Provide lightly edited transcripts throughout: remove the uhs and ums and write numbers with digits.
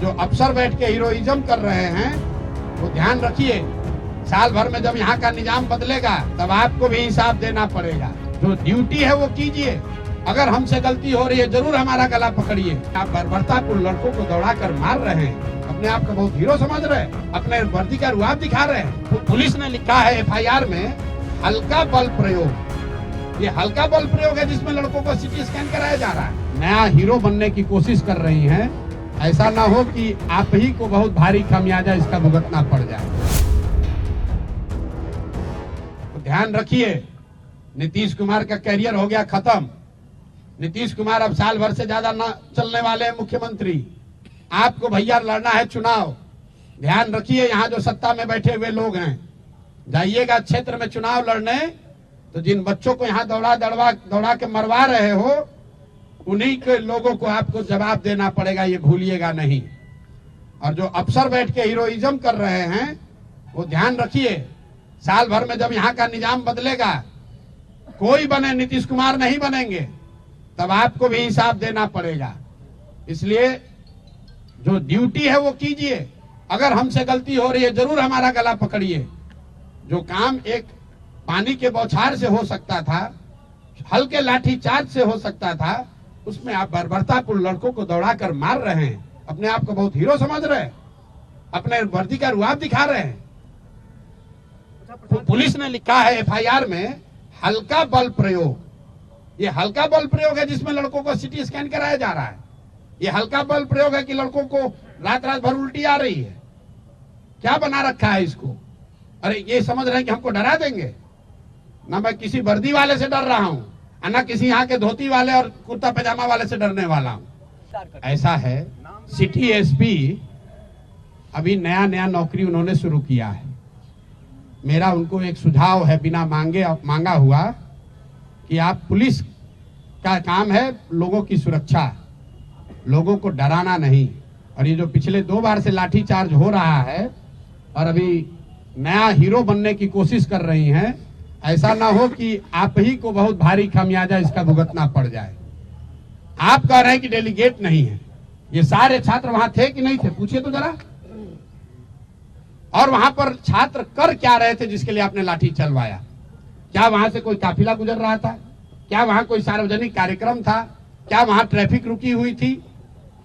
जो अफसर बैठ के हीरोइज्म कर रहे हैं वो ध्यान रखिए, साल भर में जब यहाँ का निजाम बदलेगा तब आपको भी हिसाब देना पड़ेगा। जो ड्यूटी है वो कीजिए, अगर हमसे गलती हो रही है जरूर हमारा गला पकड़िए। आप बर्बरतापूर्ण लड़कों को दौड़ाकर मार रहे हैं, अपने आप को बहुत हीरो समझ रहे हैं, अपने वर्दी का रुआब दिखा रहे हैं। पुलिस ने लिखा है एफआईआर में हल्का बल प्रयोग, ये हल्का बल प्रयोग है जिसमें लड़कों को सिटी स्कैन कराया जा रहा है। नया हीरो बनने की कोशिश कर रही हैं, ऐसा ना हो कि आप ही को बहुत भारी खामियाजा इसका भुगतना पड़ जाए। तो ध्यान रखिए, नीतीश कुमार का कैरियर हो गया खत्म। नीतीश कुमार अब साल भर से ज्यादा न चलने वाले हैं मुख्यमंत्री। आपको भैया लड़ना है चुनाव। ध्यान रखिए, यहाँ जो सत्ता में बैठे हुए लोग हैं, जाइएगा क्षेत्र में चुनाव लड़ने, तो जिन बच्चों को यहाँ दौड़ा के मरवा रहे हो, उन्हीं के लोगों को आपको जवाब देना पड़ेगा, ये भूलिएगा नहीं। और जो अफसर बैठ के हीरोइज्म कर रहे हैं वो ध्यान रखिए, साल भर में जब यहाँ का निजाम बदलेगा, कोई बने नीतीश कुमार नहीं बनेंगे, तब आपको भी हिसाब देना पड़ेगा। इसलिए जो ड्यूटी है वो कीजिए, अगर हमसे गलती हो रही है जरूर हमारा गला पकड़िए। जो काम एक पानी के बौछार से हो सकता था, हल्के लाठी चार्ज से हो सकता था, उसमें आप बर्बरतापूर्ण लड़कों को दौड़ाकर मार रहे हैं, अपने आप को बहुत हीरो समझ रहे हैं, अपने वर्दी का रुआब दिखा रहे हैं। पुलिस ने लिखा है एफआईआर में हल्का बल प्रयोग, ये हल्का बल प्रयोग है जिसमें लड़कों को सिटी स्कैन कराया जा रहा है। ये हल्का बल प्रयोग है कि लड़कों को रात रात भर उल्टी आ रही है। क्या बना रखा है इसको? अरे ये समझ रहे हैं कि हमको डरा देंगे। ना मैं किसी वर्दी वाले से डर रहा हूं, ना किसी यहाँ के धोती वाले और कुर्ता पैजामा वाले से डरने वाला हूं। ऐसा है, सिटी एसपी अभी नया नौकरी उन्होंने शुरू किया है। मेरा उनको एक सुझाव है, बिना मांगा हुआ, कि आप पुलिस का काम है लोगों की सुरक्षा, लोगों को डराना नहीं। और ये जो पिछले 2 बार से लाठीचार्ज हो रहा है और अभी नया हीरो बनने की कोशिश कर रही हैं, ऐसा ना हो कि आप ही को बहुत भारी खामियाजा इसका भुगतना पड़ जाए। आप कह रहे हैं कि डेलीगेट नहीं है, ये सारे छात्र वहां थे कि नहीं थे? पूछिए तो जरा। और वहां पर छात्र कर क्या रहे थे जिसके लिए आपने लाठी चलवाया? क्या वहां से कोई काफिला गुजर रहा था? क्या वहां कोई सार्वजनिक कार्यक्रम था? क्या वहां ट्रैफिक रुकी हुई थी?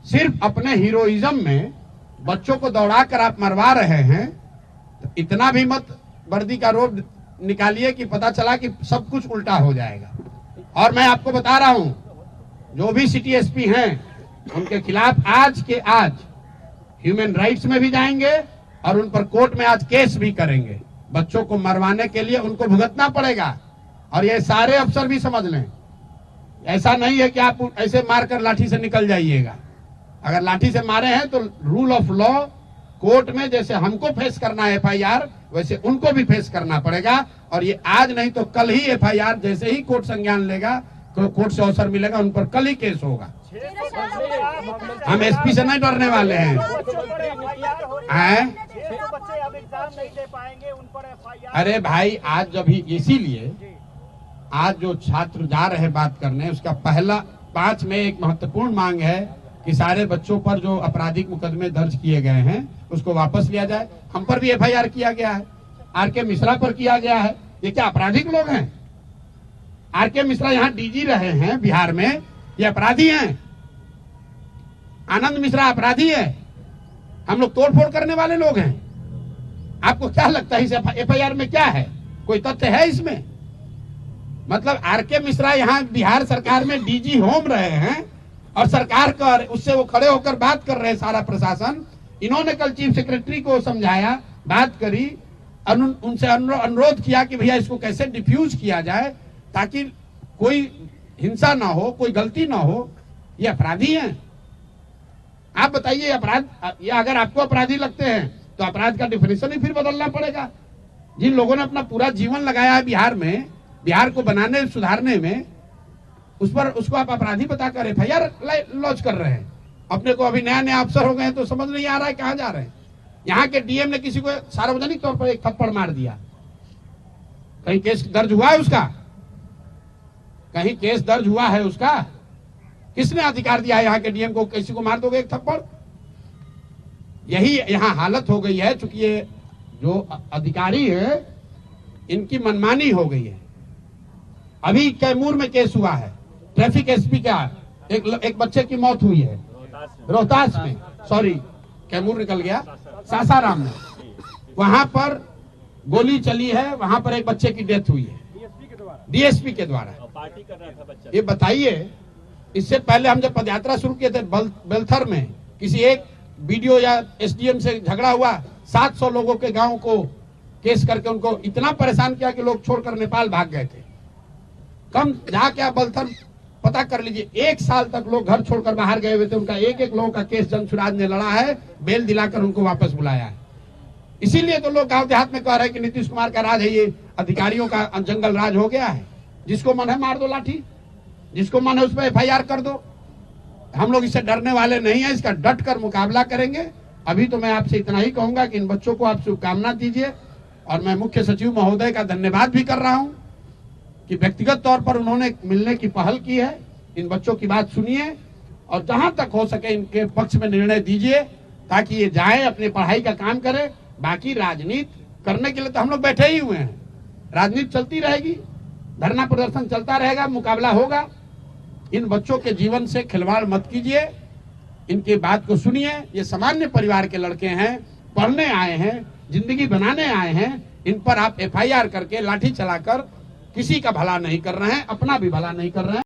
सिर्फ अपने हीरोइज्म में बच्चों को दौड़ाकर आप मरवा रहे हैं। तो इतना भी मत वर्दी का रोब निकालिए कि पता चला कि सब कुछ उल्टा हो जाएगा। और मैं आपको बता रहा हूं, जो भी सिटी एसपी हैं उनके खिलाफ आज के आज ह्यूमन राइट्स में भी जाएंगे और उन पर कोर्ट में आज केस भी करेंगे। बच्चों को मरवाने के लिए उनको भुगतना पड़ेगा। और ये सारे अफसर भी समझ लें, ऐसा नहीं है कि आप ऐसे मारकर लाठी से निकल जाइएगा। अगर लाठी से मारे हैं तो रूल ऑफ लॉ कोर्ट में जैसे हमको फेस करना है एफआईआर, वैसे उनको भी फेस करना पड़ेगा। और ये आज नहीं तो कल ही एफआईआर जैसे ही कोर्ट संज्ञान लेगा, कोर्ट से अवसर मिलेगा, उन पर कल ही केस होगा। हम एसपी से नहीं डरने वाले हैं। अरे भाई, आज जब ही, इसीलिए आज जो छात्र जा रहे बात करने, उसका पहला 5 में एक महत्वपूर्ण मांग है कि सारे बच्चों पर जो आपराधिक मुकदमे दर्ज किए गए हैं उसको वापस लिया जाए। हम पर भी एफआईआर किया गया है, आरके मिश्रा पर किया गया है। ये क्या आपराधिक लोग हैं? आरके मिश्रा यहाँ डीजी रहे हैं बिहार में, ये अपराधी हैं? आनंद मिश्रा अपराधी है? हम लोग तोड़फोड़ करने वाले लोग हैं? आपको क्या लगता है इस एफआईआर में क्या है? कोई तथ्य है इसमें? मतलब आरके मिश्रा यहाँ बिहार सरकार में डीजी होम रहे हैं और सरकार कर उससे वो खड़े होकर बात कर रहे हैं, सारा प्रशासन। इन्होंने कल चीफ सेक्रेटरी को समझाया, बात करी, उनसे अनुरोध किया कि भैया इसको कैसे डिफ्यूज किया जाए ताकि कोई हिंसा ना हो, कोई गलती ना हो। ये अपराधी हैं? आप बताइए, अपराध, ये अगर आपको अपराधी लगते हैं तो अपराध का डिफिनेशन ही फिर बदलना पड़ेगा। जिन लोगों ने अपना पूरा जीवन लगाया है बिहार में, बिहार को बनाने सुधारने में, उस पर उसको आप अपराधी बताकर एफआईआर लॉन्च कर रहे हैं। अपने को अभी नया अफसर हो गए हैं तो समझ नहीं आ रहा है कहां जा रहे हैं। यहाँ के डीएम ने किसी को सार्वजनिक तौर पर एक थप्पड़ मार दिया, कहीं केस दर्ज हुआ है उसका? कहीं केस दर्ज हुआ है उसका? किसने अधिकार दिया है यहाँ के डीएम को किसी को मार दोगे एक थप्पड़? यही यहाँ हालत हो गई है। चूंकि ये जो अधिकारी है इनकी मनमानी हो गई है। अभी कैमूर में केस हुआ है, ट्रैफिक एसपी का एक बच्चे की मौत हुई है रोहतास में, सॉरी कैमूर निकल गया, सासाराम में। वहां पर गोली चली है, वहां पर एक बच्चे की डेथ हुई है डीएसपी के द्वारा। पार्टी कर रहा था बच्चा। ये बताइए, इससे पहले हम जब पदयात्रा शुरू किए थे बेलथर में, किसी एक बीडीओ या एसडीएम से झगड़ा हुआ, 700 लोगों के गांव को केस करके उनको इतना परेशान किया कि लोग छोड़कर नेपाल भाग गए थे। कम जाके आप बेलथर पता कर लीजिए, 1 साल तक लोग घर छोड़कर बाहर गए हुए थे। उनका एक लोगों का केस जनसुराज ने लड़ा है, बेल दिलाकर उनको वापस बुलाया है। इसीलिए तो लोग गांव देहात में कह रहे हैं कि नीतीश कुमार का राज है, ये अधिकारियों का जंगल राज हो गया है। जिसको मन है मार दो लाठी, जिसको मन है उस पर एफआईआर कर दो। हम लोग इससे डरने वाले नहीं है, इसका डट कर मुकाबला करेंगे। अभी तो मैं आपसे इतना ही कहूंगा कि इन बच्चों को आप शुभकामना दीजिए, और मैं मुख्य सचिव महोदय का धन्यवाद भी कर रहा हूं कि व्यक्तिगत तौर पर उन्होंने मिलने की पहल की है। इन बच्चों की बात सुनिए और जहां तक हो सके इनके पक्ष में निर्णय दीजिए, ताकि ये जाए अपनी पढ़ाई का काम करे। बाकी राजनीति करने के लिए तो हम लोग बैठे ही हुए हैं, राजनीति चलती रहेगी, धरना प्रदर्शन चलता रहेगा, मुकाबला होगा। इन बच्चों के जीवन से खिलवाड़ मत कीजिए, इनके बात को सुनिए। ये सामान्य परिवार के लड़के हैं, पढ़ने आए हैं, जिंदगी बनाने आए हैं। इन पर आप एफआईआर करके लाठी चलाकर किसी का भला नहीं कर रहे हैं, अपना भी भला नहीं कर रहे हैं।